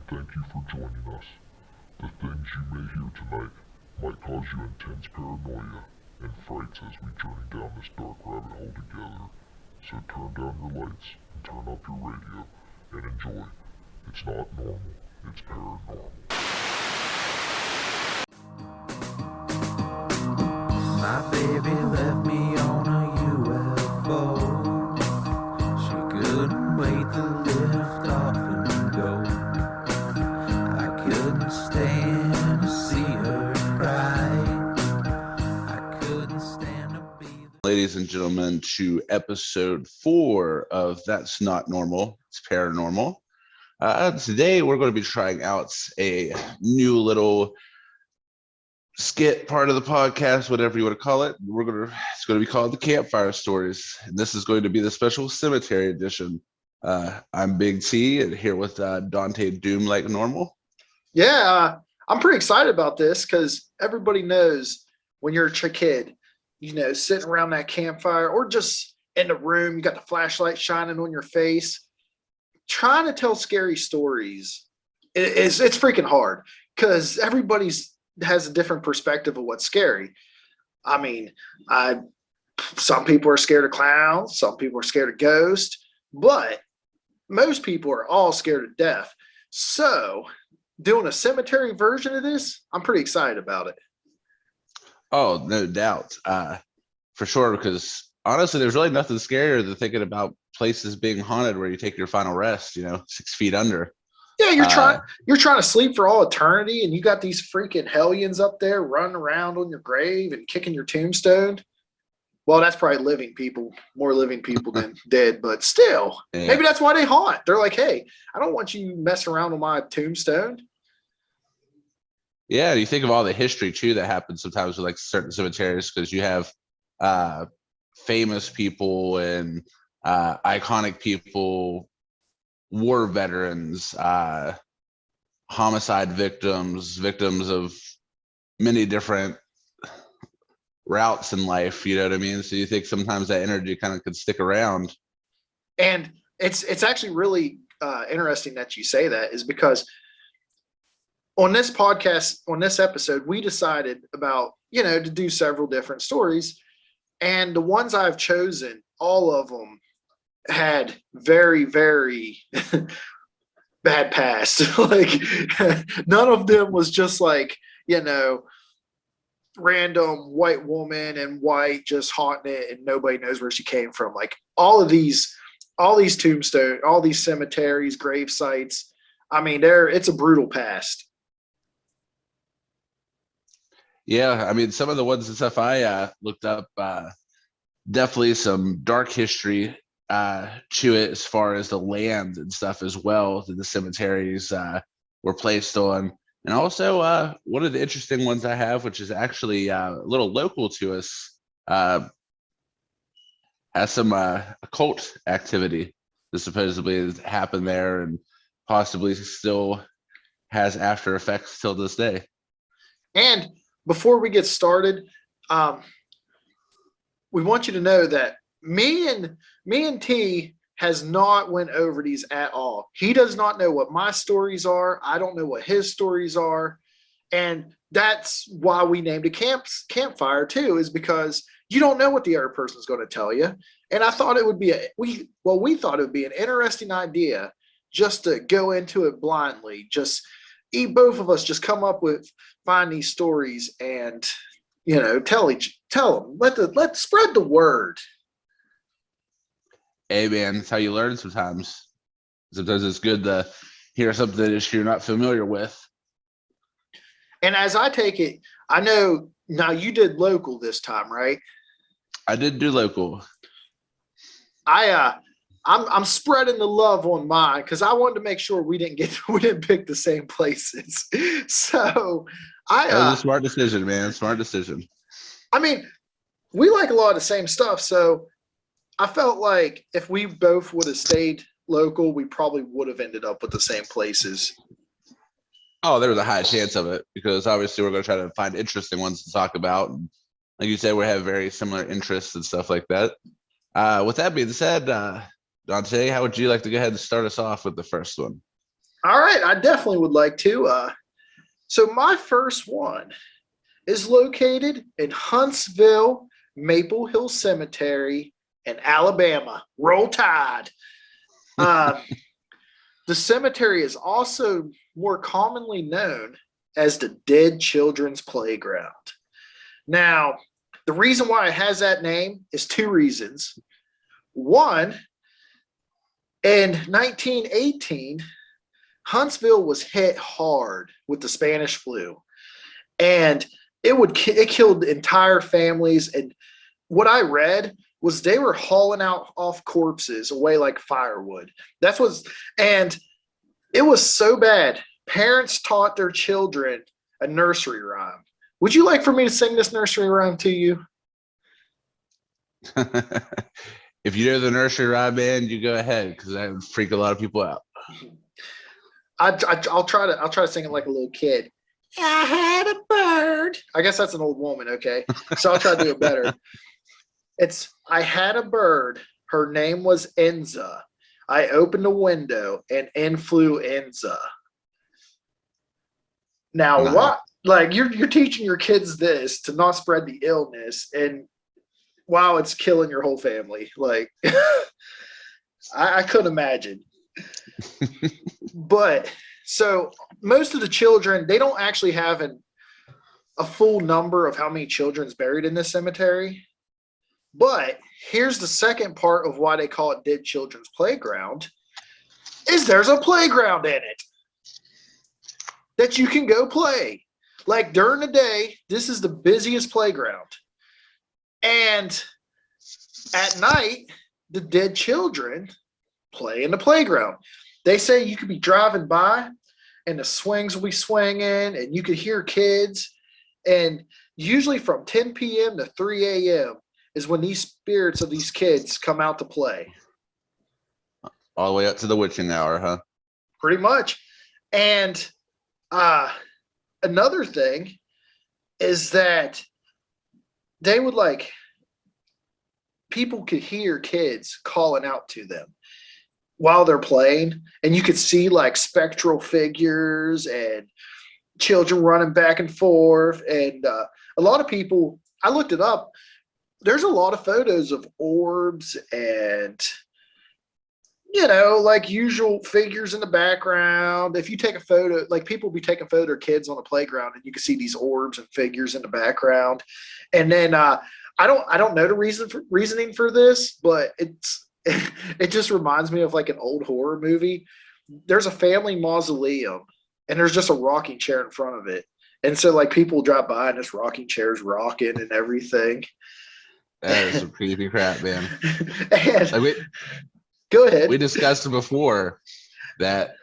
thank you for joining us. The things you may hear tonight might cause you intense paranoia and frights as we journey down this dark rabbit hole together. So turn down your lights and turn up your radio and enjoy. It's not normal, it's paranormal. My baby left me on a UFO. She couldn't wait to lift off and go. I couldn't stand to see her cry. I couldn't stand to be Ladies and gentlemen, to episode 4 of That's Not Normal, It's Paranormal. Today we're going to be trying out a new little skit part of the podcast, whatever you want to call it. It's going to be called the Campfire Stories, and this is going to be the special cemetery edition. I'm Big T, and here with Dante Doom like normal. Yeah, I'm pretty excited about this because everybody knows when you're a kid, sitting around that campfire or just in the room, you got the flashlight shining on your face, trying to tell scary stories. It's freaking hard because everybody's has a different perspective of what's scary. I mean, some people are scared of clowns, some people are scared of ghosts, but most people are all scared of death. So doing a cemetery version of this, I'm pretty excited about it. Oh, no doubt. For sure, because honestly, there's really nothing scarier than thinking about places being haunted where you take your final rest, 6 feet under. Yeah, you're trying to sleep for all eternity, and you got these freaking hellions up there running around on your grave and kicking your tombstone. Well, that's probably living people, more living people than dead, but still, Yeah. Maybe that's why they haunt. They're like, hey, I don't want you messing around on my tombstone. Yeah, you think of all the history too that happens sometimes with like certain cemeteries, because you have famous people and iconic people, war veterans, homicide victims of many different routes in life. You know what I mean? So you think sometimes that energy kind of could stick around. And it's actually really interesting that you say that, is because on this podcast, on this episode, we decided about, to do several different stories. And the ones I've chosen, all of them had very, very bad past. Like none of them was just like, random white woman and white just haunting it and nobody knows where she came from. Like all these tombstones, all these cemeteries, grave sites. I mean, it's a brutal past. Yeah, I mean, some of the ones and stuff I looked up, definitely some dark history to it as far as the land and stuff as well that the cemeteries were placed on. And also, one of the interesting ones I have, which is actually a little local to us, has some occult activity that supposedly has happened there and possibly still has after effects till this day. And before we get started, we want you to know that me and T has not went over these at all. He does not know what my stories are. I don't know what his stories are. And that's why we named a campfire too, is because you don't know what the other person's going to tell you. And I thought it would be we thought it would be an interesting idea just to go into it blindly. Just both of us just come up with, find these stories and, tell them, let's spread the word. Hey man, that's how you learn sometimes. Sometimes it's good to hear something that you're not familiar with. And as I take it, I know now you did local this time, right? I did do local. I'm spreading the love on mine because I wanted to make sure we didn't pick the same places. So That was a smart decision, man. Smart decision. I mean, we like a lot of the same stuff, so I felt like if we both would have stayed local, we probably would have ended up with the same places. Oh, there was a high chance of it because obviously we're going to try to find interesting ones to talk about. And like you said, we have very similar interests and stuff like that. With that being said, Dante, how would you like to go ahead and start us off with the first one? All right, I definitely would like to. So my first one is located in Huntsville, Maple Hill Cemetery in Alabama. Roll Tide. Uh, the cemetery is also more commonly known as the Dead Children's Playground. Now, the reason why it has that name is two reasons. One, in 1918, Huntsville was hit hard with the Spanish flu, and it killed entire families. And what I read was they were hauling out off corpses away like firewood. That's what's and it was so bad. Parents taught their children a nursery rhyme. Would you like for me to sing this nursery rhyme to you? If you know the nursery rhyme band, you go ahead because that would freak a lot of people out. I'll try to sing it like a little kid. I had a bird. I guess that's an old woman. Okay, so I'll try to do it better. I had a bird. Her name was Enza. I opened a window and influenza. Now Nice. what? Like you're teaching your kids this to not spread the illness, and wow, it's killing your whole family. Like I couldn't imagine. But so most of the children, they don't actually have a full number of how many children's buried in this cemetery. But here's the second part of why they call it Dead Children's Playground is there's a playground in it that you can go play. Like during the day, this is the busiest playground. And at night, the dead children play in the playground. They say you could be driving by and the swings will be swinging and you could hear kids. And usually from 10 p.m. to 3 a.m. is when these spirits of these kids come out to play. All the way up to the witching hour, huh? Pretty much. And another thing is that they would like people could hear kids calling out to them while they're playing, and you could see like spectral figures and children running back and forth. And a lot of people, I looked it up, there's a lot of photos of orbs and like usual figures in the background. If you take a photo, like people be taking photo of kids on the playground and you can see these orbs and figures in the background. And then I don't know the reasoning for this, but it just reminds me of like an old horror movie. There's a family mausoleum and there's just a rocking chair in front of it. And so like people drive by and this rocking chair's rocking and everything. That is some creepy crap, man. And go ahead. We discussed it before that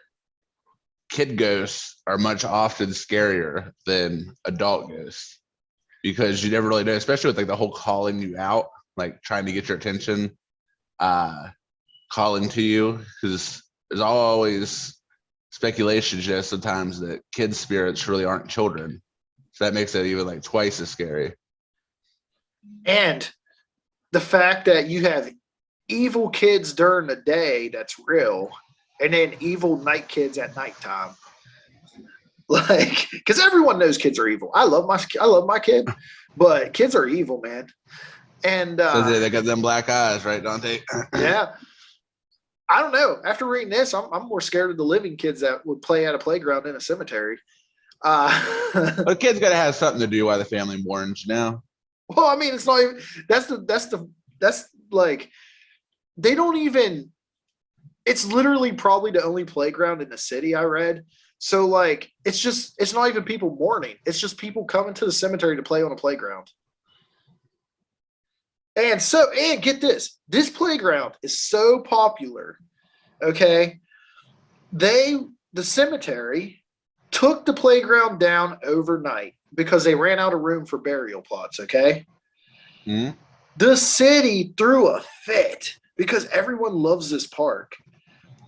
kid ghosts are much often scarier than adult ghosts because you never really know, especially with like the whole calling you out, like trying to get your attention, calling to you, because there's always speculation just sometimes that kids' spirits really aren't children. So that makes it even like twice as scary. And the fact that you have evil kids during the day, that's real, and then evil night kids at nighttime. Like, because everyone knows kids are evil. I love my kid, but kids are evil, man. And so they got them black eyes, right, Dante? Yeah. I don't know. After reading this, I'm more scared of the living kids that would play at a playground in a cemetery. But kids got to have something to do while the family mourns, Well, I mean, it's not even. That's like. They don't even, it's literally probably the only playground in the city I read. So like, it's not even people mourning. It's just people coming to the cemetery to play on a playground. And get this playground is so popular. Okay. The cemetery took the playground down overnight because they ran out of room for burial plots. Okay. Mm-hmm. The city threw a fit because everyone loves this park.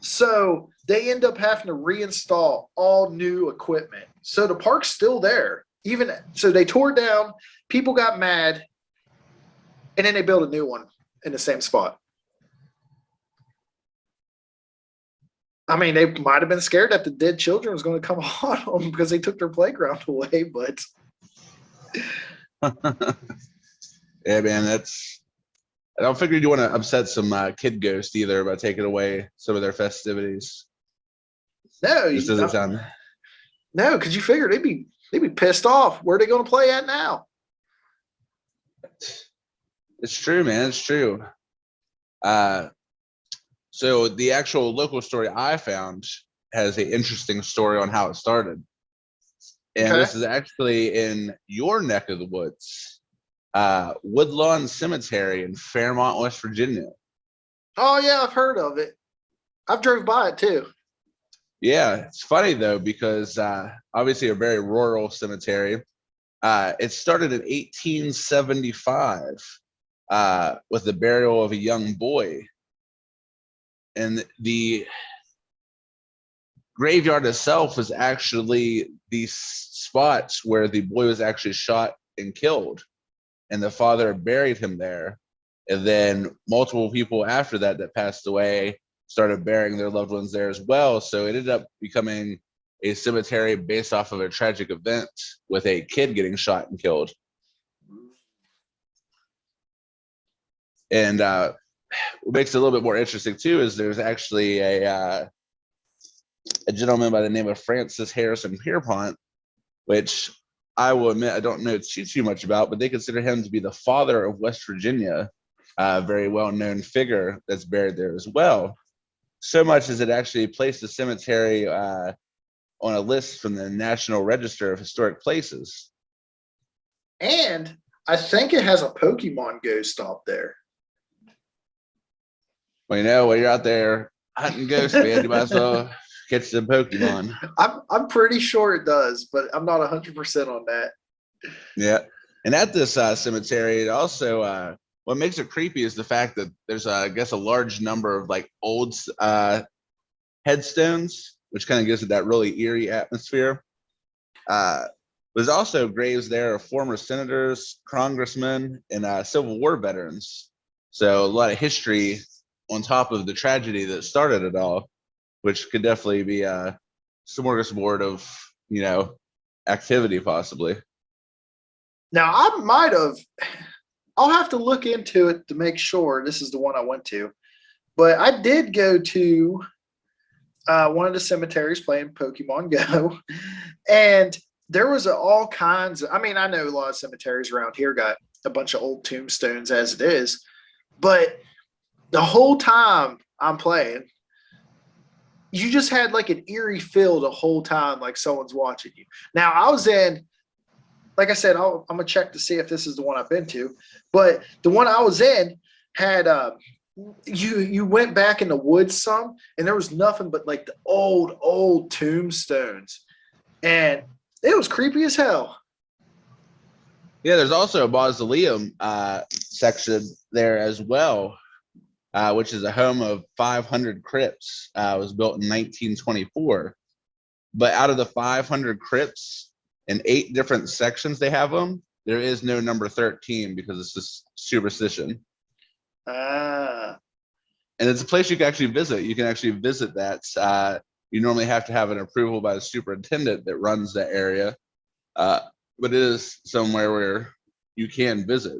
So they end up having to reinstall all new equipment. So the park's still there. So they tore it down, people got mad, and then they built a new one in the same spot. I mean, they might have been scared that the dead children was going to come on them because they took their playground away. But Yeah, man, I don't figure you want to upset some kid ghost either by taking away some of their festivities. no, Just doesn't sound. no, because you figure they'd be pissed off. Where are they going to play at now? It's true, man. It's true. So the actual local story I found has an interesting story on how it started. And Okay. this is actually in your neck of the woods, Woodlawn Cemetery in Fairmont, West Virginia. Oh yeah, I've heard of it. I've drove by it too. Yeah, it's funny though, because obviously a very rural cemetery. It started in 1875 with the burial of a young boy. And the graveyard itself is actually these spots where the boy was actually shot and killed. And the father buried him there. And then multiple people after that passed away started burying their loved ones there as well. So it ended up becoming a cemetery based off of a tragic event with a kid getting shot and killed. And what makes it a little bit more interesting too is there's actually a gentleman by the name of Francis Harrison Pierpont, which I will admit I don't know too much about, but they consider him to be the father of West Virginia, a very well-known figure that's buried there as well. So much as it actually placed the cemetery on a list from the National Register of Historic Places. And I think it has a Pokemon ghost up there. Well, you know, when you're out there hunting ghosts, man, you might as well catch some Pokemon. I'm pretty sure it does, but I'm not 100% on that. Yeah. And at this cemetery, it also, what makes it creepy is the fact that there's, I guess, a large number of like old headstones, which kind of gives it that really eerie atmosphere. There's also graves there of former senators, congressmen, and Civil War veterans. So a lot of history on top of the tragedy that started it all, which could definitely be a smorgasbord of, you know, activity possibly. Now, I'll have to look into it to make sure this is the one I went to. But I did go to one of the cemeteries playing Pokemon Go. And there was all kinds of, I mean, I know a lot of cemeteries around here got a bunch of old tombstones as it is. But the whole time I'm playing, you just had like an eerie feel the whole time, like someone's watching you. Now, I was in, like I said, I'm going to check to see if this is the one I've been to. But the one I was in had, you went back in the woods some, and there was nothing but like the old tombstones. And it was creepy as hell. Yeah, there's also a mausoleum section there as well, which is a home of 500 crypts. It was built in 1924. But out of the 500 crypts, in 8 different sections they have them, there is no number 13 because it's just superstition. Ah. And it's a place you can actually visit. You can actually visit that. You normally have to have an approval by the superintendent that runs that area. But it is somewhere where you can visit.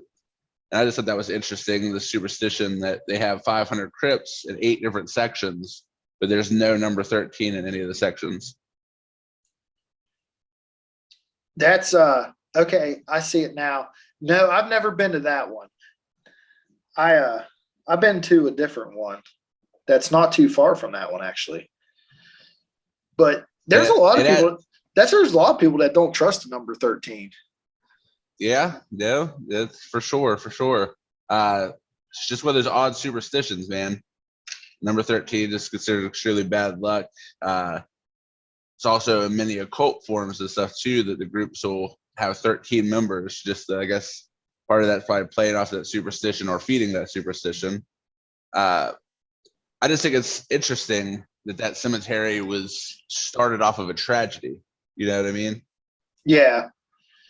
And I just thought that was interesting, the superstition that they have 500 crypts in 8 different sections, but there's no number 13 in any of the sections. That's okay. I see it now. No, I've never been to that one. I've been to a different one that's not too far from that one actually. But there's a lot of people. There's a lot of people that don't trust the number 13. Yeah, no, that's for sure. It's just one of those odd superstitions, man. Number 13 is considered extremely bad luck. It's also in many occult forms and stuff too that the groups will have 13 members. Just I guess part of that's probably playing off that superstition or feeding that superstition. I just think it's interesting that cemetery was started off of a tragedy. You know what I mean? Yeah.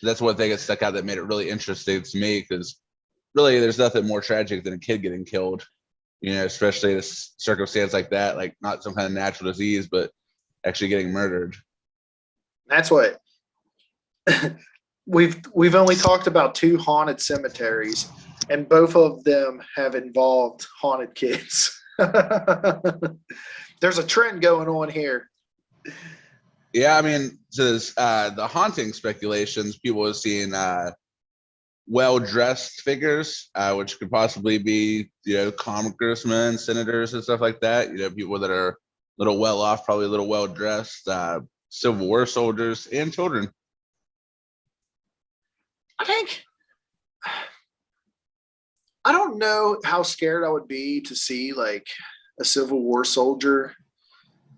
That's one thing that stuck out that made it really interesting to me, because really there's nothing more tragic than a kid getting killed. especially in a circumstance like that, like not some kind of natural disease, but actually getting murdered. That's what we've only talked about 2 haunted cemeteries, and both of them have involved haunted kids. There's a trend going on here. Yeah, I mean, the haunting speculations, people have seen well-dressed figures, which could possibly be, congressmen, senators, and stuff like that. People that are a little well-off, probably a little well-dressed, Civil War soldiers, and children. I don't know how scared I would be to see like a Civil War soldier,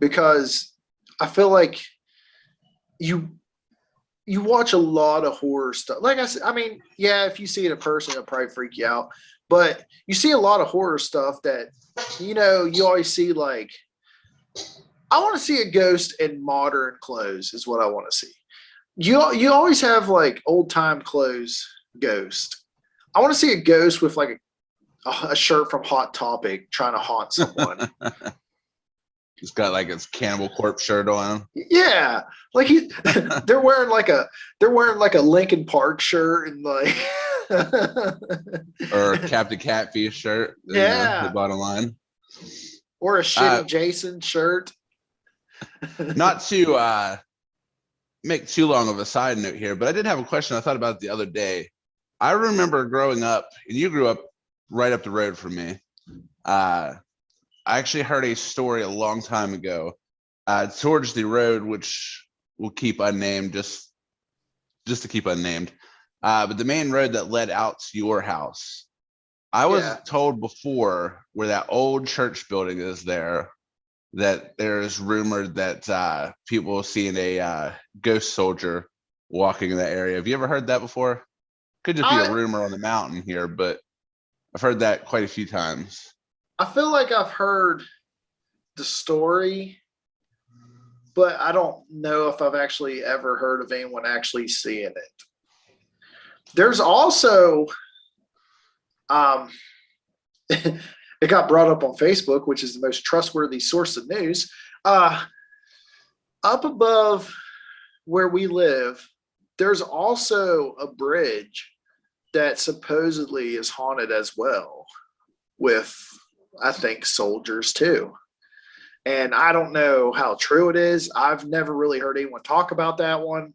because I feel like you watch a lot of horror stuff. Like I said, I mean, yeah, if you see it in person, it'll probably freak you out. But you see a lot of horror stuff that, you always see like, I want to see a ghost in modern clothes is what I want to see. You always have like old time clothes ghost. I want to see a ghost with like a shirt from Hot Topic trying to haunt someone. He's got like his Cannibal Corpse shirt on. Yeah, like they're wearing like a Linkin Park shirt and like or Captain Catfeesh shirt. Yeah, the bottom line. Or a shitty Jason shirt. Not to make too long of a side note here, but I did have a question I thought about the other day. I remember growing up, and you grew up right up the road from me. I actually heard a story a long time ago, towards the road, which we'll keep unnamed, just to keep unnamed. But the main road that led out to your house, I was told before, where that old church building is there, that there's rumored that people have seen a ghost soldier walking in that area. Have you ever heard that before? Could just be a rumor on the mountain here, but I've heard that quite a few times. I feel like I've heard the story, but I don't know if I've actually ever heard of anyone actually seeing it. There's also, it got brought up on Facebook, which is the most trustworthy source of news. Up above where we live, there's also a bridge that supposedly is haunted as well, with, I think, soldiers too. And I don't know how true it is. I've never really heard anyone talk about that one,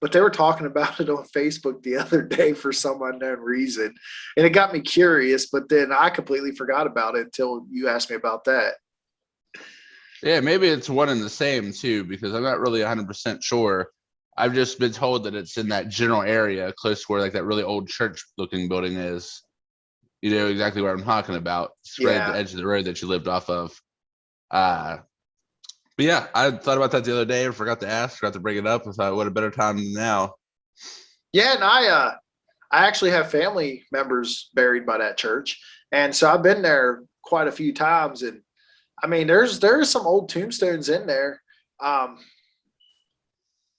but they were talking about it on Facebook the other day for some unknown reason. And it got me curious, but then I completely forgot about it until you asked me about that. Yeah, maybe it's one and the same too, because I'm not really 100% sure. I've just been told that it's in that general area close to where like that really old church looking building is. You know exactly what I'm talking about. It's right at the edge of the road that you lived off of. But yeah, I thought about that the other day. I forgot to ask, forgot to bring it up. I thought, what a better time than now. Yeah, and I actually have family members buried by that church, and so I've been there quite a few times. And I mean, there's some old tombstones in there,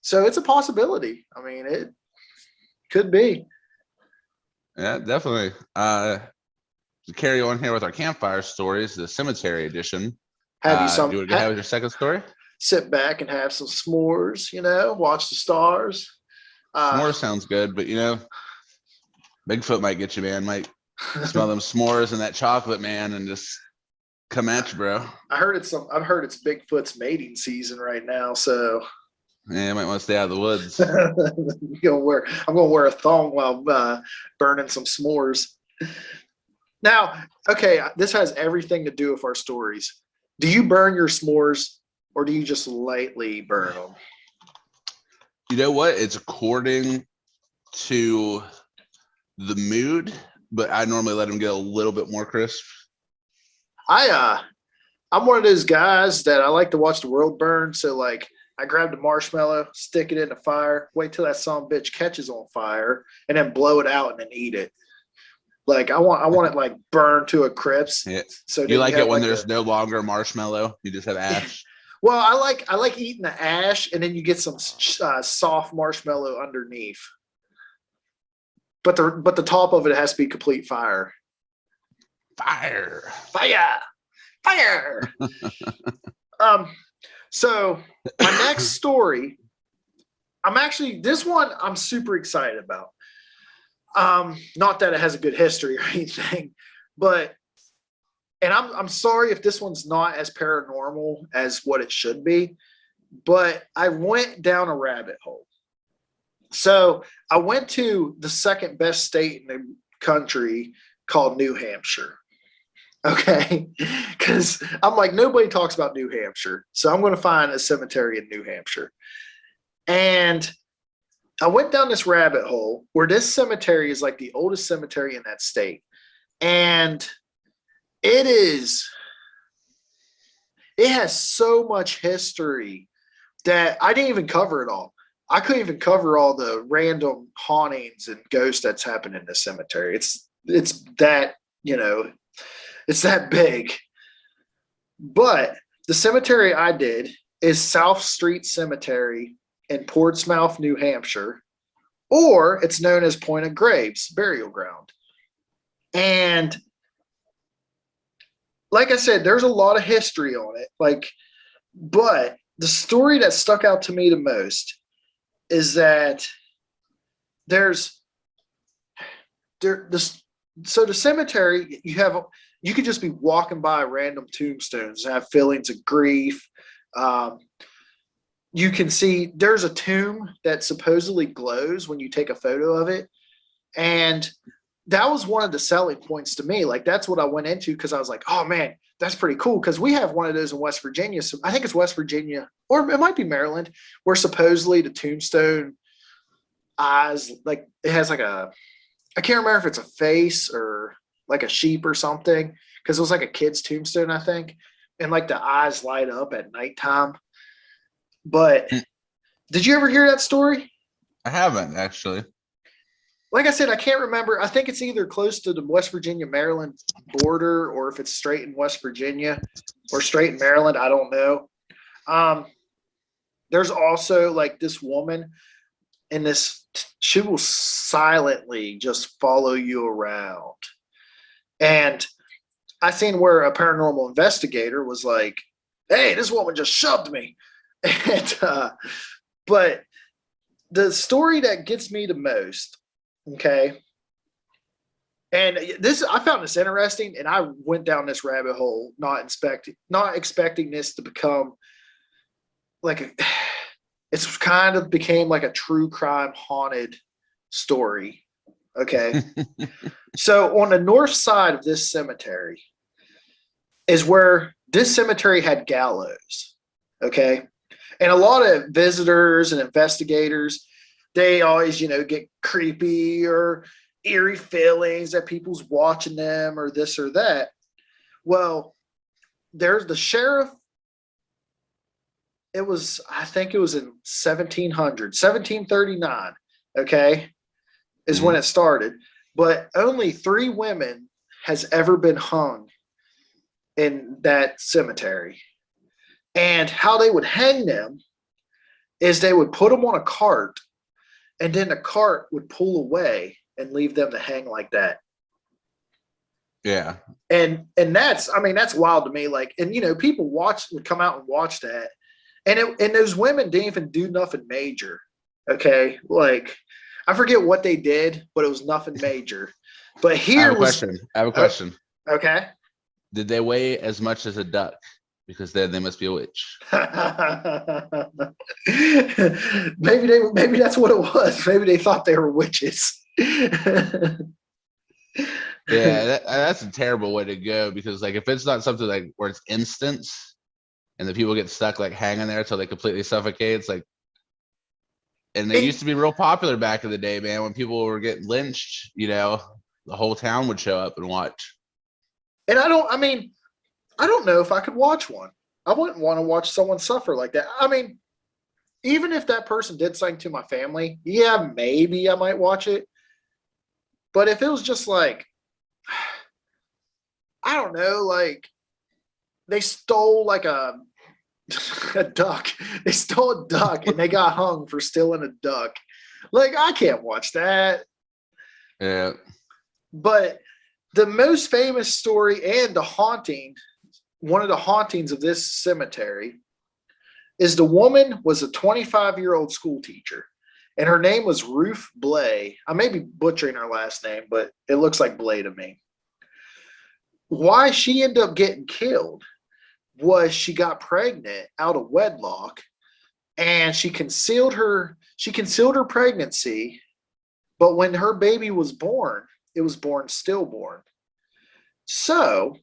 so it's a possibility. I mean, it could be. Yeah, definitely. To carry on here with our campfire stories, the cemetery edition. Have you some? Do you want to have your second story? Sit back and have some s'mores. Watch the stars. S'mores sounds good, but Bigfoot might get you, man. Might smell them s'mores and that chocolate, man, and just come at you, bro. I've heard it's Bigfoot's mating season right now, so. Yeah, I might want to stay out of the woods. I'm gonna wear a thong while burning some s'mores. Now, okay, this has everything to do with our stories. Do you burn your s'mores, or do you just lightly burn them? You know what? It's according to the mood, but I normally let them get a little bit more crisp. I'm one of those guys that I like to watch the world burn. So like, I grab the marshmallow, stick it in the fire, wait till that son of a bitch catches on fire, and then blow it out and then eat it. Like I want it like burned to a crisp. Yeah. So you like it when there's no longer marshmallow? You just have ash. Well, I like eating the ash, and then you get some soft marshmallow underneath. But the top of it has to be complete fire. Fire. Fire. So my next story, this one I'm super excited about. Not that it has a good history or anything, but I'm sorry if this one's not as paranormal as what it should be, but I went down a rabbit hole. So I went to the second best state in the country called New Hampshire. Okay. Because I'm like, nobody talks about New Hampshire. So I'm going to find a cemetery in New Hampshire. And I went down this rabbit hole where this cemetery is like the oldest cemetery in that state. And it has so much history that I didn't even cover it all. I couldn't even cover all the random hauntings and ghosts that's happened in this cemetery. It's that, it's that big. But the cemetery I did is South Street Cemetery in Portsmouth, New Hampshire, or it's known as Point of Graves Burial Ground. And like I said, there's a lot of history on it. But the story that stuck out to me the most is that the cemetery, you could just be walking by random tombstones and have feelings of grief. You can see there's a tomb that supposedly glows when you take a photo of it. And that was one of the selling points to me. Like, that's what I went into, because I was like, oh man, that's pretty cool. Because we have one of those in West Virginia. So I think it's West Virginia, or it might be Maryland, where supposedly the tombstone eyes, like it has like I can't remember if it's a face or like a sheep or something, because it was like a kid's tombstone, I think. And like the eyes light up at nighttime. But did you ever hear that story? I haven't, actually. Like I said, I can't remember. I think it's either close to the West Virginia-Maryland border, or if it's straight in West Virginia or straight in Maryland. I don't know. There's also like this woman, and she will silently just follow you around. And I seen where a paranormal investigator was like, hey, this woman just shoved me. But the story that gets me the most, okay, and I found this interesting, and I went down this rabbit hole not expecting this to become like it's kind of became like a true crime haunted story. Okay. So on the north side of this cemetery is where this cemetery had gallows. Okay. And a lot of visitors and investigators, they always, get creepy or eerie feelings that people's watching them or this or that. Well, there's the sheriff. I think it was in 1739. Okay. Is when it started. But only 3 women has ever been hung in that cemetery. And how they would hang them is they would put them on a cart, and then the cart would pull away and leave them to hang like that. Yeah. And that's wild to me. Like, and people would come out and watch that. And those women didn't even do nothing major. Okay. Like, I forget what they did, but it was nothing major. But here I have a question. Okay. Did they weigh as much as a duck? Because then they must be a witch. Maybe that's what it was. Maybe they thought they were witches. Yeah, that's a terrible way to go, because like if it's not something like where it's instance and the people get stuck like hanging there until they completely suffocate, it's like, and it used to be real popular back in the day, man, when people were getting lynched, the whole town would show up and watch. And I don't know if I could watch one. I wouldn't want to watch someone suffer like that. I mean, even if that person did something to my family, yeah, maybe I might watch it. But if it was just like, I don't know, like they stole like a duck. They stole a duck and they got hung for stealing a duck. Like, I can't watch that. Yeah. But The most famous story and the haunting, one of the hauntings of this cemetery, is the woman was a 25-year-old school teacher, and her name was Ruth Blay. I may be butchering her last name, but it looks like Blay to me. Why she ended up getting killed was she got pregnant out of wedlock, and she concealed her pregnancy, but when her baby was born, it was born stillborn. So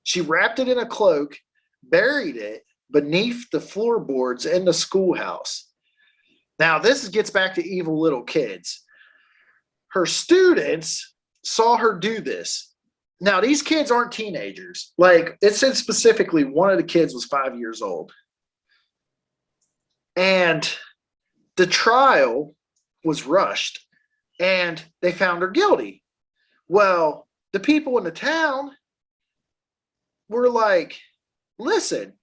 she wrapped it in a cloak, buried it beneath the floorboards in the schoolhouse. Now, this gets back to evil little kids. Her students saw her do this. Now, these kids aren't teenagers. Like it said specifically, one of the kids was 5 years old. And the trial was rushed, and they found her guilty. Well, the people in the town were like, listen,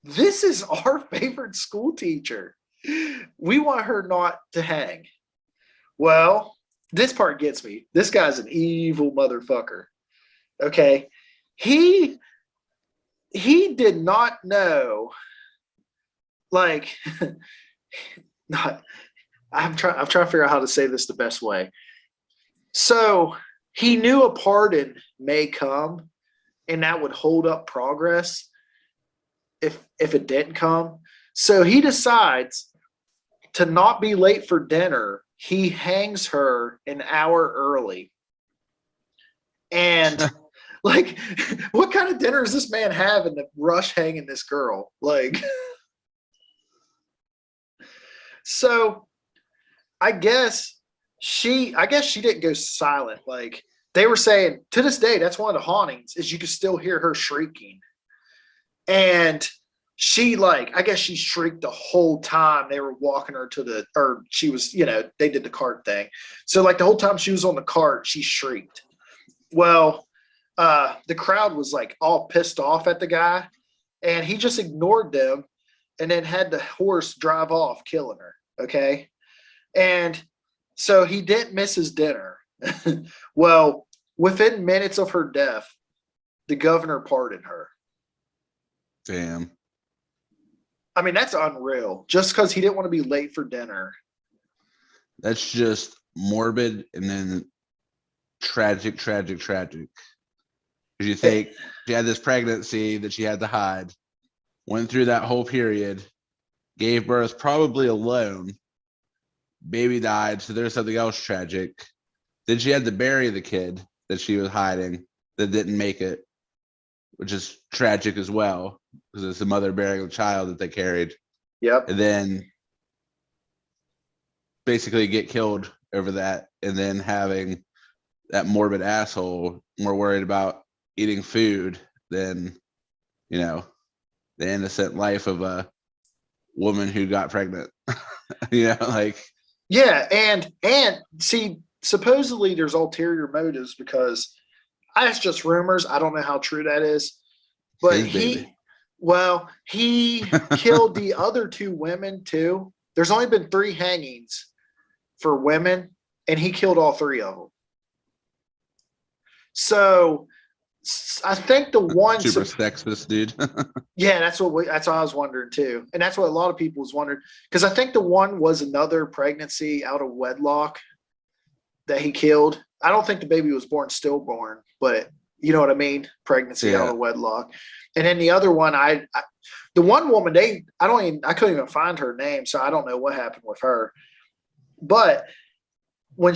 this is our favorite school teacher. We want her not to hang. Well, this part gets me. This guy's an evil motherfucker. Okay. He did not know, like, I'm trying to figure out how to say this the best way. So he knew a pardon may come, and that would hold up progress if it didn't come. So he decides to not be late for dinner. He hangs her an hour early. And like, what kind of dinner is this man having to rush hanging this girl? Like, so I guess she didn't go silent. Like they were saying to this day, that's one of the hauntings is you can still hear her shrieking. And she I guess she shrieked the whole time they were walking her she was, they did the cart thing. So like the whole time she was on the cart, she shrieked. Well, the crowd was like all pissed off at the guy, and he just ignored them and then had the horse drive off, killing her. Okay. And so he didn't miss his dinner. Well, within minutes of her death, the governor pardoned her. Damn. I mean, that's unreal. Just because he didn't want to be late for dinner. That's just morbid and then tragic. Because you think she had this pregnancy that she had to hide, went through that whole period, gave birth probably alone, baby died, so there's something else tragic. Then she had to bury the kid that she was hiding that didn't make it, which is tragic as well, because it's the mother bearing a child that they carried. Yep. And then basically get killed over that, and then having that morbid asshole more worried about eating food than, the innocent life of a woman who got pregnant. Yeah, and see, supposedly there's ulterior motives because that's just rumors. I don't know how true that is. But he killed the other two women too. There's only been 3 hangings for women, and he killed all 3 of them. So I think the one super sexist dude. Yeah, that's what I was wondering too, and that's what a lot of people was wondering, because I think the one was another pregnancy out of wedlock that he killed. I don't think the baby was born stillborn, but you know what I mean, pregnancy out of wedlock. And then the other one, the one woman, I couldn't even find her name, so I don't know what happened with her. But when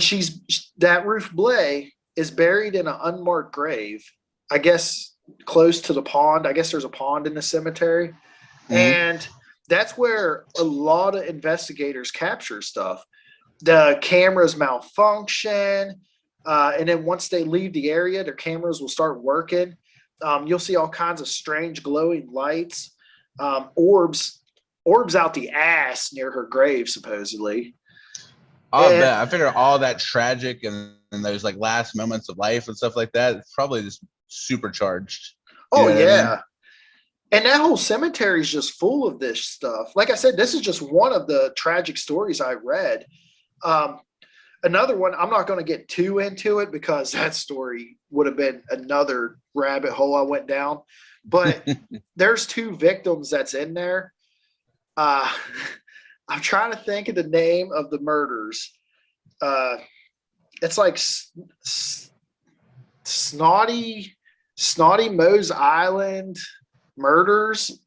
that Ruth Blay is buried in an unmarked grave, I guess close to the pond. I guess there's a pond in the cemetery. Mm-hmm. And that's where a lot of investigators capture stuff. The cameras malfunction. And then once they leave the area, their cameras will start working. You'll see all kinds of strange glowing lights, orbs out the ass near her grave, supposedly. Bet. I figure all that tragic and those like last moments of life and stuff like that, it's probably just supercharged. Oh yeah. I mean? And that whole cemetery is just full of this stuff. Like I said, this is just one of the tragic stories I read. Another one, I'm not going to get too into it because that story would have been another rabbit hole I went down. But there's 2 victims that's in there. I'm trying to think of the name of the murders. It's like Snotty Mose Island Murders,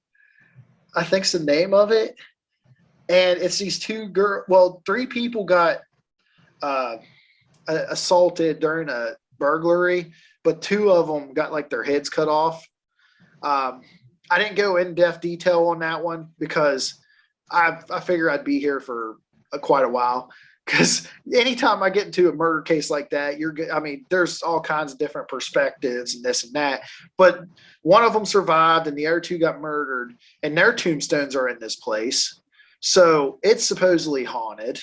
I think's the name of it. And it's these 3 people got assaulted during a burglary, but 2 of them got like their heads cut off. I didn't go in depth detail on that one because I figure I'd be here for quite a while. Because anytime I get into a murder case like that, there's all kinds of different perspectives and this and that. But one of them survived and the other 2 got murdered, and their tombstones are in this place. So it's supposedly haunted.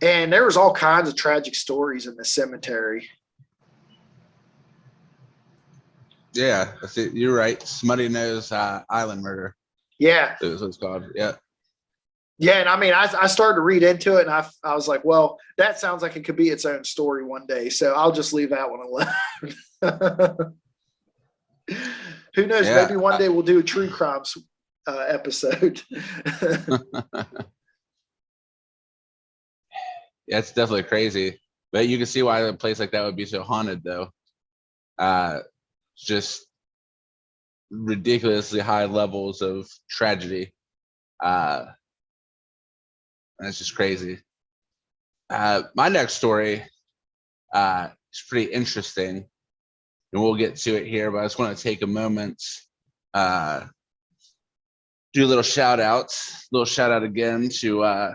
And there was all kinds of tragic stories in the cemetery. Yeah, that's it. You're right. Smutty Nose Island Murder. Yeah. That's what it's called. Yeah. Yeah, and I started to read into it, and I was like, well, that sounds like it could be its own story one day, so I'll just leave that one alone. Who knows? Yeah, maybe one day we'll do a true crimes episode. Yeah, it's definitely crazy, but you can see why a place like that would be so haunted, though. Just ridiculously high levels of tragedy. And it's just crazy. My next story is pretty interesting, and we'll get to it here, but I just want to take a moment, do a little shout out again to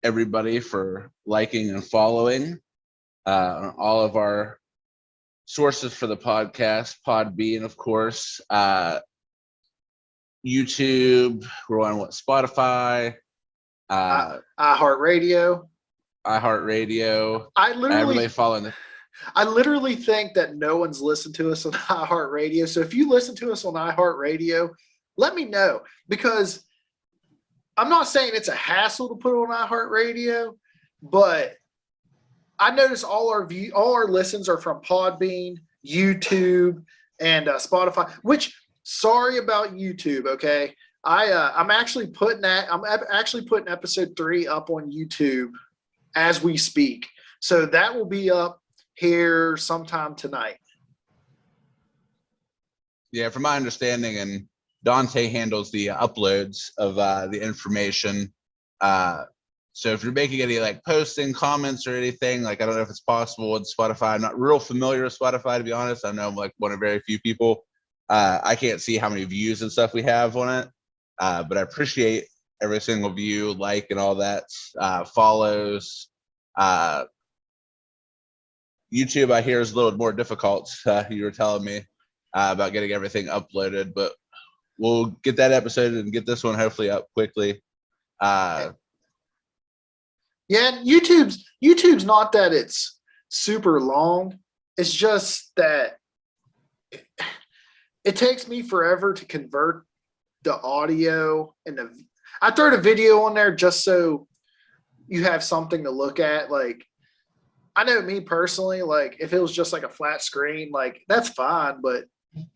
everybody for liking and following on all of our sources for the podcast, Podbean, of course, YouTube, we're on Spotify, iHeartRadio. Everybody following. I literally think that no one's listened to us on iHeartRadio. So if you listen to us on iHeartRadio, let me know, because I'm not saying it's a hassle to put on iHeartRadio, but I notice all our listens are from Podbean, YouTube, and Spotify. Which, sorry about YouTube, okay? I'm actually putting episode 3 up on YouTube as we speak, so that will be up here sometime tonight. Yeah, from my understanding, and Dante handles the uploads of the information. So if you're making any like posting comments or anything, like I don't know if it's possible in Spotify. I'm not real familiar with Spotify, to be honest. I know I'm like one of very few people. I can't see how many views and stuff we have on it, but I appreciate every single view, like, and all that. Follows. YouTube, I hear, is a little more difficult. You were telling me about getting everything uploaded, but we'll get that episode and get this one hopefully up quickly. Yeah, YouTube's not that it's super long. It's just that it takes me forever to convert the audio and I throw the video on there just so you have something to look at. Like, I know me personally, like if it was just like a flat screen, like that's fine, but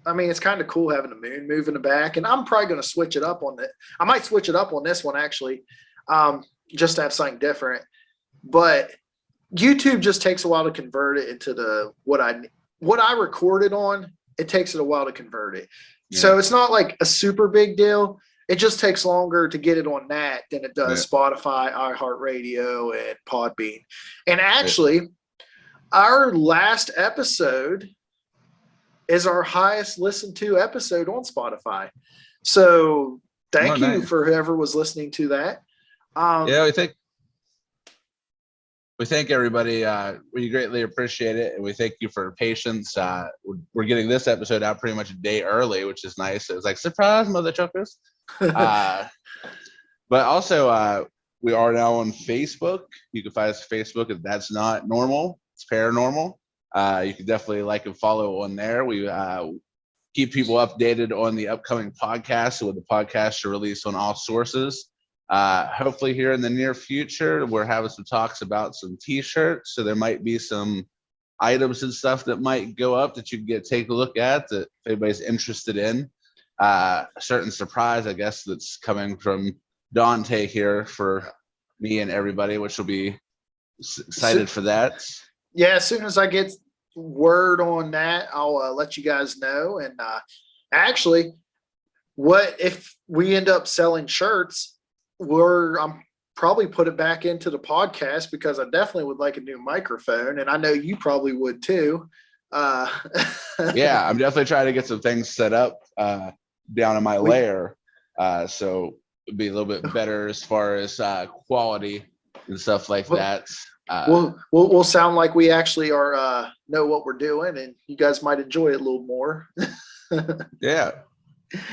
I mean, it's kind of cool having the moon move in the back, and I'm probably going to switch it up on it. I might switch it up on this one actually, just to have something different. But YouTube just takes a while to convert it into what I recorded on. It takes it a while to convert it. Yeah. So it's not like a super big deal. It just takes longer to get it on that than it does Spotify, iHeartRadio, and Podbean. And actually, our last episode is our highest listened to episode on Spotify. So thank you for whoever was listening to that. We thank everybody. We greatly appreciate it, and we thank you for your patience. We're getting this episode out pretty much a day early, which is nice. It was like, surprise, mother truckers. But also, we are now on Facebook. You can find us on Facebook if that's not normal. It's paranormal. You can definitely like and follow on there. We keep people updated on the upcoming podcast, so with the podcast are released on all sources. Hopefully here in the near future, we're having some talks about some t-shirts. So there might be some items and stuff that might go up that you can take a look at that if anybody's interested in. A certain surprise, I guess, that's coming from Dante here for me and everybody, which will be excited for that. Yeah, as soon as I get word on that, I'll let you guys know. And actually, what if we end up selling shirts? I'm probably put it back into the podcast because I definitely would like a new microphone, and I know you probably would too. Yeah, I'm definitely trying to get some things set up down in my lair, so it'd be a little bit better as far as quality and stuff like that. We'll sound like we actually are know what we're doing, and you guys might enjoy it a little more. Yeah,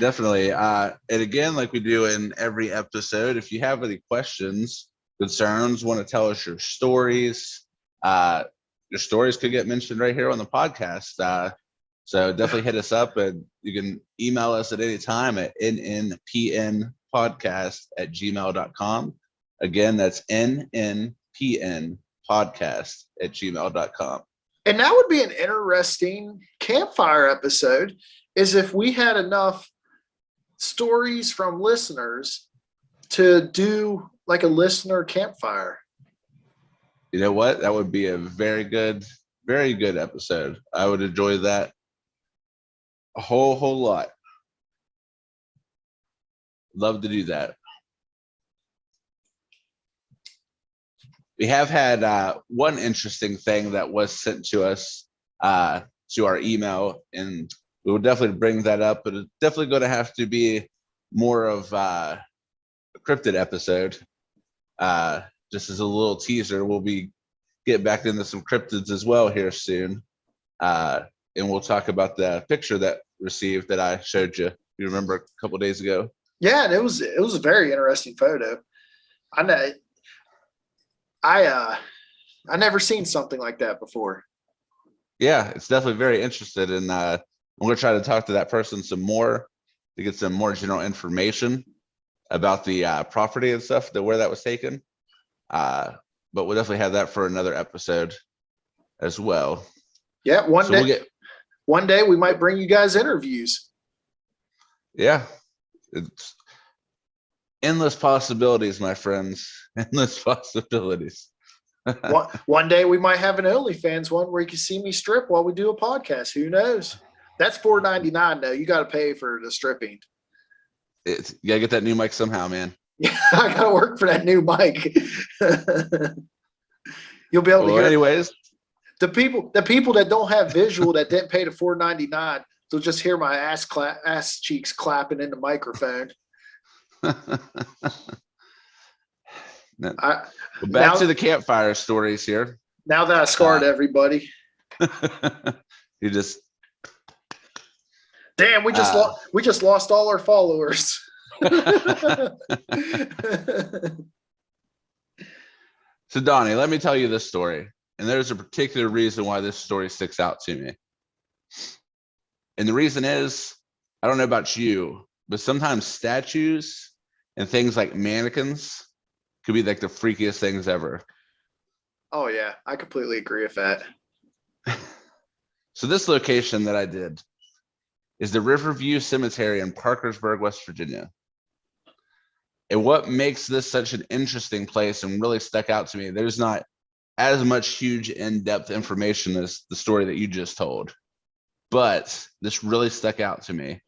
definitely. And again, like we do in every episode, if you have any questions, concerns, want to tell us your stories could get mentioned right here on the podcast. So definitely hit us up, and you can email us at any time at nnpnpodcast@gmail.com. Again, that's nnpnpodcast@gmail.com. And that would be an interesting campfire episode, is if we had enough stories from listeners to do like a listener campfire. You know what? That would be a very good episode. I would enjoy that a whole lot. Love to do that. We have had one interesting thing that was sent to us to our email, and we will definitely bring that up, but it's definitely going to have to be more of a cryptid episode. Just as a little teaser, we'll be getting back into some cryptids as well here soon. And we'll talk about the picture that received that I showed you. You remember a couple of days ago? Yeah, and it was a very interesting photo. I know. I never seen something like that before. Yeah, it's definitely very interested, and I'm going to try to talk to that person some more to get some more general information about the property and stuff, where that was taken. But we'll definitely have that for another episode as well. Yeah, one day we might bring you guys interviews. Yeah, it's endless possibilities, my friends. Endless possibilities. One day we might have an OnlyFans one where you can see me strip while we do a podcast. Who knows? That's $4.99 though. You got to pay for the stripping. You gotta get that new mic somehow, man. Yeah, I got to work for that new mic. You'll be able to hear. Anyways, the people that don't have visual, that didn't pay the $4.99, they'll just hear my ass cheeks clapping in the microphone. Back to the campfire stories here. Now that I scarred everybody. You just damn. We just lost all our followers. So Donnie, let me tell you this story, and there's a particular reason why this story sticks out to me. And the reason is, I don't know about you, but sometimes statues and things like mannequins could be like the freakiest things ever. Oh yeah, I completely agree with that. So this location that I did is the Riverview Cemetery in Parkersburg, West Virginia. And what makes this such an interesting place and really stuck out to me, there's not as much huge in-depth information as the story that you just told. But this really stuck out to me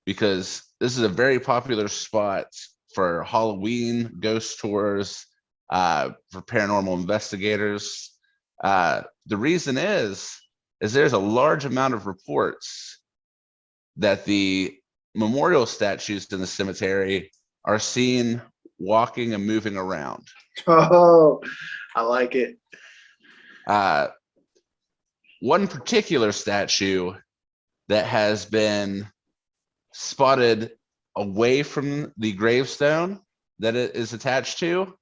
because this is a very popular spot for Halloween ghost tours, for paranormal investigators. The reason is there's a large amount of reports that the memorial statues in the cemetery are seen walking and moving around. Oh, I like it. One particular statue that has been spotted away from the gravestone that it is attached to,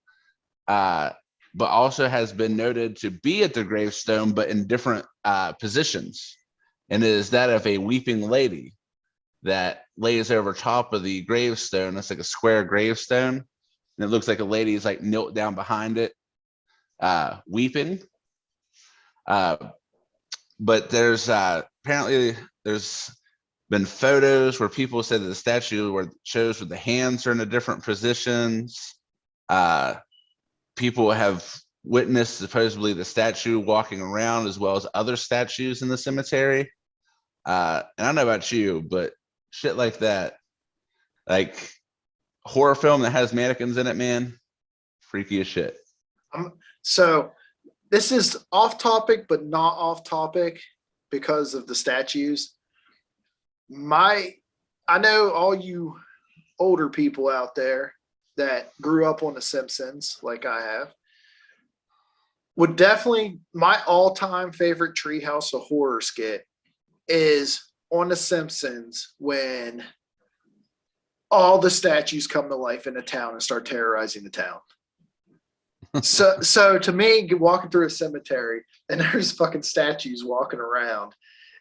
but also has been noted to be at the gravestone, but in different positions. And it is that of a weeping lady that lays over top of the gravestone. It's like a square gravestone. and it looks like a lady's like knelt down behind it, weeping. But there's apparently there's been photos where people said that the statue shows where the hands are in a different positions. People have witnessed supposedly the statue walking around as well as other statues in the cemetery. And I don't know about you, but shit like that, like horror film that has mannequins in it, man, freaky as shit. So this is off topic, but not off topic because of the statues. I know all you older people out there that grew up on The Simpsons, like I have, would definitely, my all-time favorite Treehouse of Horror skit is on The Simpsons when all the statues come to life in the town and start terrorizing the town. So to me, walking through a cemetery and there's fucking statues walking around,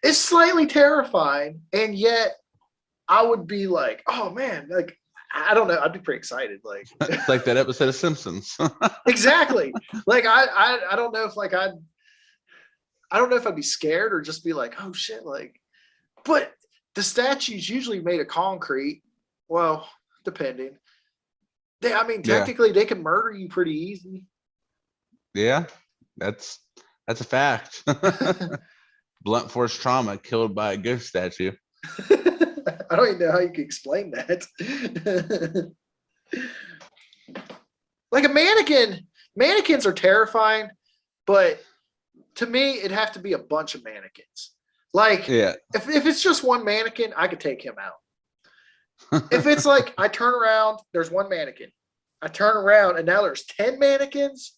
it's slightly terrifying, and yet I would be like, oh man, like I don't know, I'd be pretty excited. Like It's like that episode of Simpsons. exactly. Like I don't know if like I don't know if I'd be scared or just be like, oh shit, like, but the statues usually made of concrete. Well, depending. Technically they can murder you pretty easy. Yeah, that's a fact. Blunt force trauma, killed by a ghost statue. I don't even know how you can explain that. Like a mannequin, mannequins are terrifying, but to me, it'd have to be a bunch of mannequins. Like, Yeah, if it's just one mannequin, I could take him out. If it's like I turn around, there's one mannequin. I turn around and now there's 10 mannequins.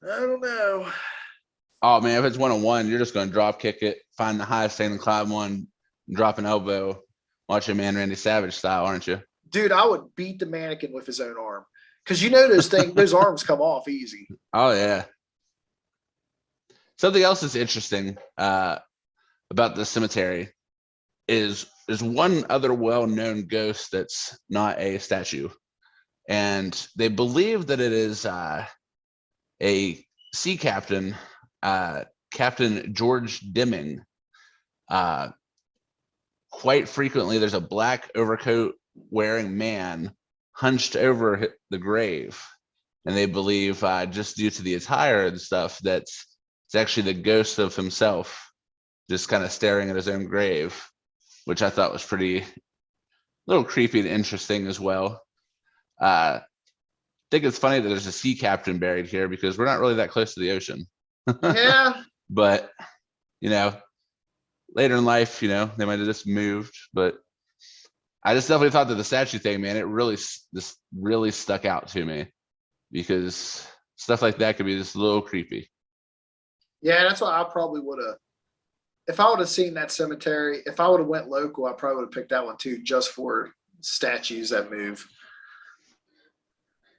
I don't know. oh man, if it's 1-on-1, you're just gonna drop kick it, find the highest thing and climb one, drop an elbow, watch a man Randy Savage style, aren't you? Dude, I would beat the mannequin with his own arm. Because you know those arms come off easy. Oh yeah. Something else that's interesting about the cemetery is there's one other well-known ghost that's not a statue, and they believe that it is a sea captain, Captain George Deming. Quite frequently, there's a black overcoat wearing man hunched over the grave, and they believe just due to the attire and stuff that it's actually the ghost of himself just kind of staring at his own grave, which I thought was pretty a little creepy and interesting as well. I think it's funny that there's a sea captain buried here because we're not really that close to the ocean. Yeah. But later in life, they might have just moved. But I just definitely thought that the statue thing, man, it really stuck out to me because stuff like that could be just a little creepy. Yeah, that's what I probably would have. If I would have seen that cemetery, if I would have went local, I probably would have picked that one too, just for statues that move.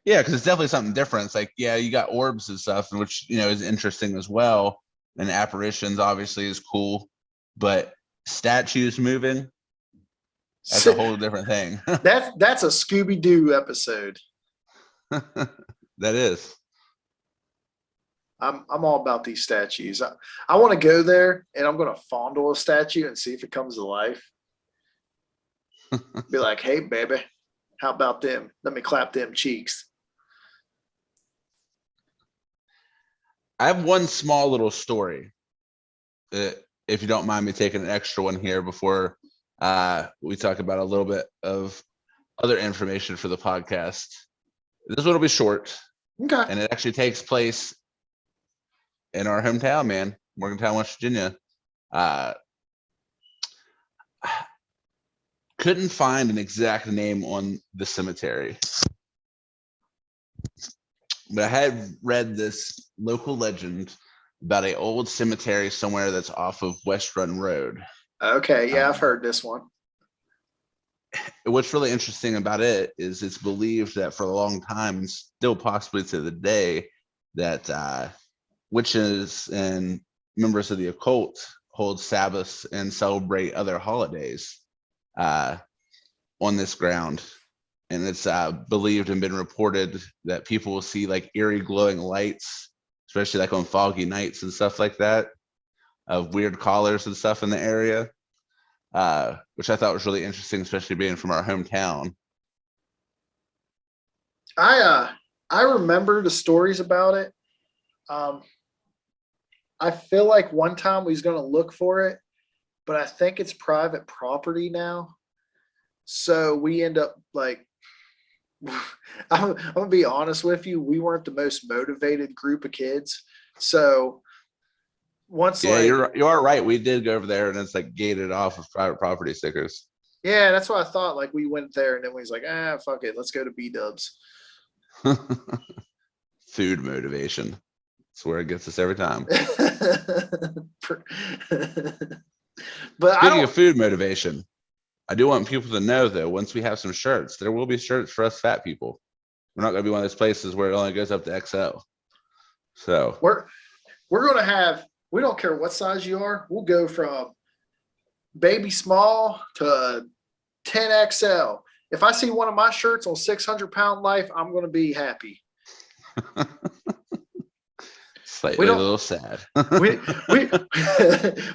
Yeah, because it's definitely something different. It's like, yeah, you got orbs and stuff, which is interesting as well. And apparitions obviously is cool, but statues moving, that's a whole different thing. That's a Scooby-Doo episode. That is. I'm all about these statues. I want to go there and I'm going to fondle a statue and see if it comes to life. Be like, hey, baby, how about them? Let me clap them cheeks. I have one small little story, if you don't mind me taking an extra one here before we talk about a little bit of other information for the podcast. This one will be short. Okay. And it actually takes place in our hometown, man, Morgantown, West Virginia. Couldn't find an exact name on the cemetery, but I had read this local legend about an old cemetery somewhere that's off of West Run Road. Okay, yeah, I've heard this one. What's really interesting about it is it's believed that for a long time, and still possibly to the day, that witches and members of the occult hold Sabbaths and celebrate other holidays on this ground. and it's believed and been reported that people will see like eerie glowing lights, especially like on foggy nights and stuff like that, of weird callers and stuff in the area, which I thought was really interesting, especially being from our hometown. I remember the stories about it. I feel like one time we was going to look for it, but I think it's private property now. So we end up like, I'm gonna be honest with you, we weren't the most motivated group of kids. So once Yeah, like, you are right. We did go over there, and it's like gated off with private property stickers. yeah, that's what I thought. Like we went there and then we was like, fuck it, let's go to B-dubs. Food motivation. That's where it gets us every time. But Speaking of food motivation, I do want people to know, though, once we have some shirts, there will be shirts for us fat people. We're not going to be one of those places where it only goes up to XL. So we're going to have, we don't care what size you are. We'll go from baby small to 10XL. If I see one of my shirts on 600 Pound Life, I'm going to be happy. Slightly a little sad. we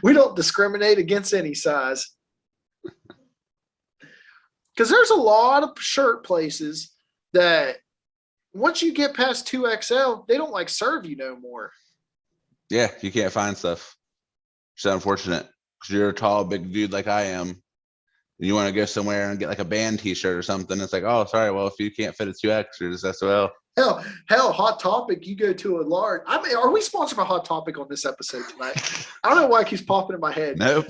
we don't discriminate against any size. Because there's a lot of shirt places that once you get past 2XL, they don't like serve you no more. Yeah, you can't find stuff. It's unfortunate because you're a tall, big dude like I am. And you want to go somewhere and get like a band T-shirt or something. It's like, oh, sorry. Well, if you can't fit a 2X, you're just SOL. Hell, Hot Topic, you go to a large. I mean, are we sponsored by Hot Topic on this episode tonight? I don't know why it keeps popping in my head. Nope.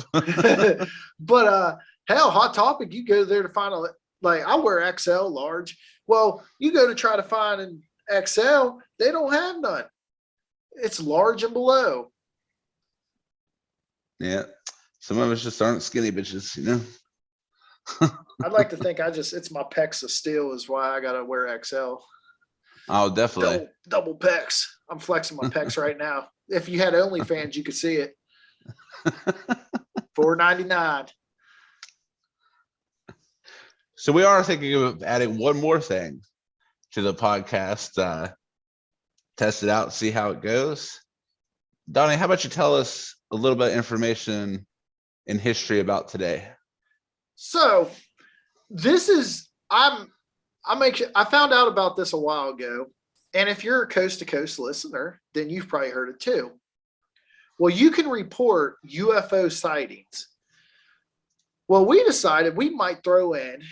But hell, Hot Topic, you go there to find a, like, I wear XL, large. Well, you go to try to find an XL, they don't have none. It's large and below. Yeah. Some of us just aren't skinny bitches, you know? I'd like to think it's my pecs of steel is why I got to wear XL. Oh, definitely. Double pecs. I'm flexing my pecs right now. If you had OnlyFans, you could see it. $4.99. So we are thinking of adding one more thing to the podcast. Test it out, see how it goes. Donnie, how about you tell us a little bit of information in history about today? So this is I found out about this a while ago, and if you're a coast to coast listener, then you've probably heard it too. Well, you can report UFO sightings. Well, we decided we might throw in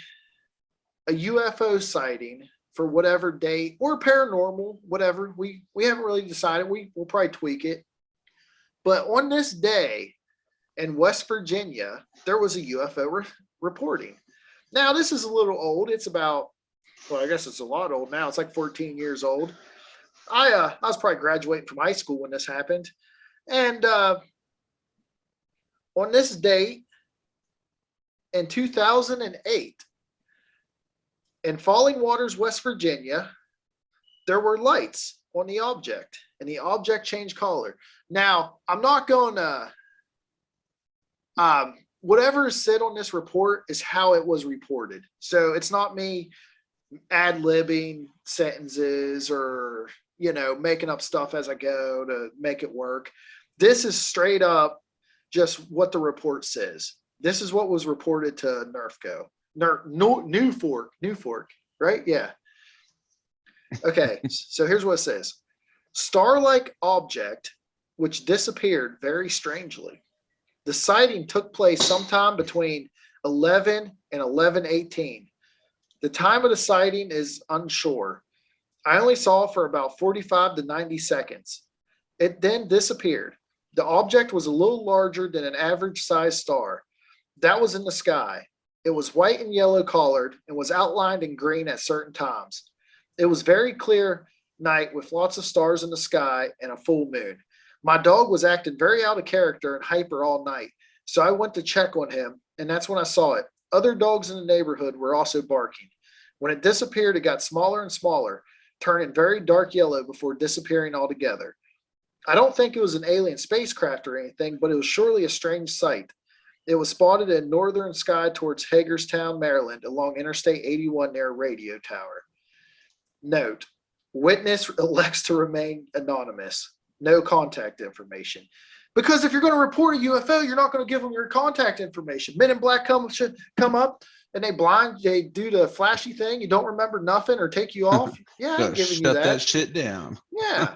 a UFO sighting for whatever date or paranormal, whatever. We haven't really decided. We'll probably tweak it. But on this day in West Virginia, there was a UFO reporting. Now, this is a little old. It's about, well, I guess it's a lot old now. It's like 14 years old. I was probably graduating from high school when this happened. And on this date in 2008, in Falling Waters, West Virginia, there were lights on the object, and the object changed color. Now, I'm not going to, whatever is said on this report is how it was reported. So it's not me ad-libbing sentences or, making up stuff as I go to make it work. This is straight up just what the report says. This is what was reported to New Fork, right? Yeah. Okay, so here's what it says. Star-like object which disappeared very strangely. The sighting took place sometime between 11 and 11:18. The time of the sighting is unsure. I only saw it for about 45 to 90 seconds. It then disappeared. The object was a little larger than an average sized star. That was in the sky. It was white and yellow colored and was outlined in green at certain times. It was very clear night with lots of stars in the sky and a full moon. My dog was acting very out of character and hyper all night, so I went to check on him, and that's when I saw it. Other dogs in the neighborhood were also barking. When it disappeared, it got smaller and smaller, turning very dark yellow before disappearing altogether. I don't think it was an alien spacecraft or anything, but it was surely a strange sight. It was spotted in northern sky towards Hagerstown, Maryland, along Interstate 81 near a radio tower. Note, witness elects to remain anonymous. No contact information. Because if you're going to report a UFO, you're not going to give them your contact information. Men in Black come up and they do the flashy thing. You don't remember nothing or take you off. Yeah, I'm giving you shut that shit down. Yeah.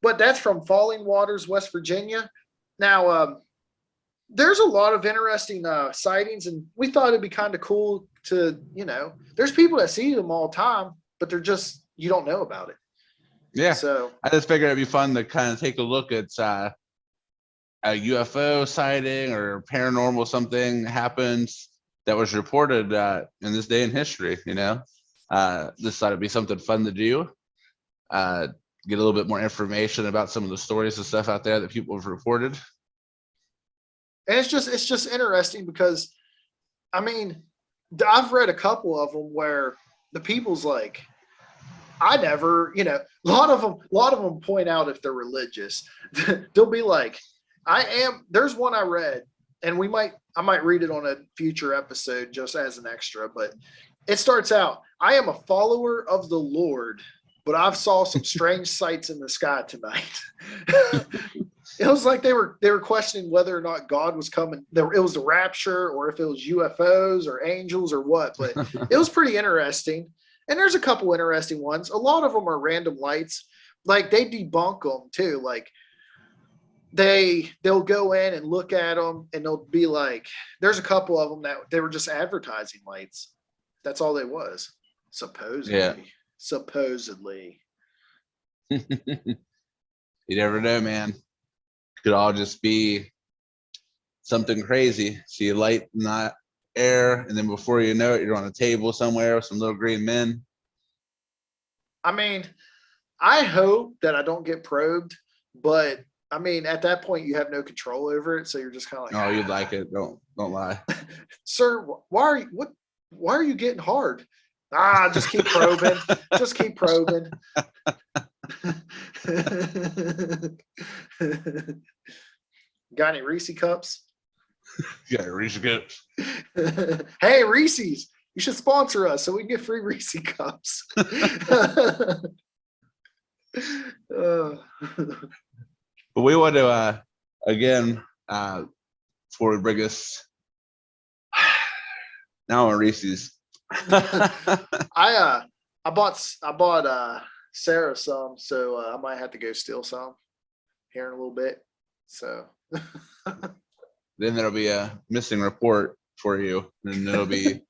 But that's from Falling Waters, West Virginia. Now, there's a lot of interesting sightings, and we thought it'd be kind of cool to, there's people that see them all the time, but they're just, you don't know about it. Yeah. So I just figured it'd be fun to kind of take a look at a UFO sighting or paranormal something happens that was reported in this day in history. This thought it'd be something fun to do. Get a little bit more information about some of the stories and stuff out there that people have reported. And it's just interesting because, I mean, I've read a couple of them where the people's like, I never, a lot of them point out if they're religious. They'll be like, there's one I read, and I might read it on a future episode just as an extra, but it starts out, I am a follower of the Lord, but I've saw some strange sights in the sky tonight. It was like they were questioning whether or not God was coming. It was the rapture, or if it was UFOs or angels or what. But it was pretty interesting. And there's a couple interesting ones. A lot of them are random lights. Like they debunk them too. Like they'll go in and look at them, and they'll be like, there's a couple of them that they were just advertising lights. That's all they was. Supposedly. Yeah. Supposedly. You never know, man. Could all just be something crazy. See a light in the air, and then before you know it, you're on a table somewhere with some little green men. I mean, I hope that I don't get probed, but I mean, at that point, you have no control over it, so you're just kind of like, Oh, you'd like it. Don't lie. Sir, why are you getting hard? Just keep probing. Just keep probing. Got any Reese cups? Yeah, Reese cups. Hey, Reese's, you should sponsor us so we can get free Reese cups. But we want to again, before we bring us now on Reese's. I bought Sarah some, so I might have to go steal some here in a little bit. So then there'll be a missing report for you, and it'll be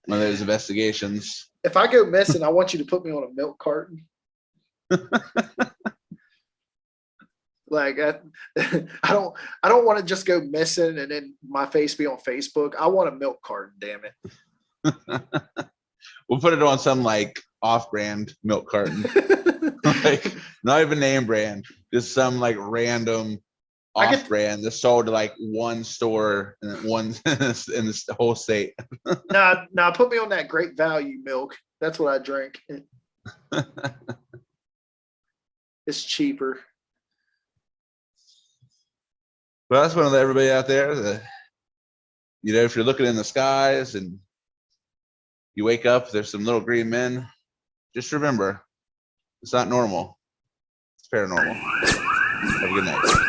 one of those investigations. If I go missing, I want you to put me on a milk carton. Like I don't want to just go missing and then my face be on Facebook. I want a milk carton, damn it. We'll put it on some like off-brand milk carton, like not even name brand, just some like random off-brand that's sold to like one store and one in this whole state. Nah, put me on that Great Value milk. That's what I drink. It's cheaper. Well, that's one of everybody out there that, if you're looking in the skies and you wake up, there's some little green men, just remember, it's not normal. It's paranormal. Have a good night.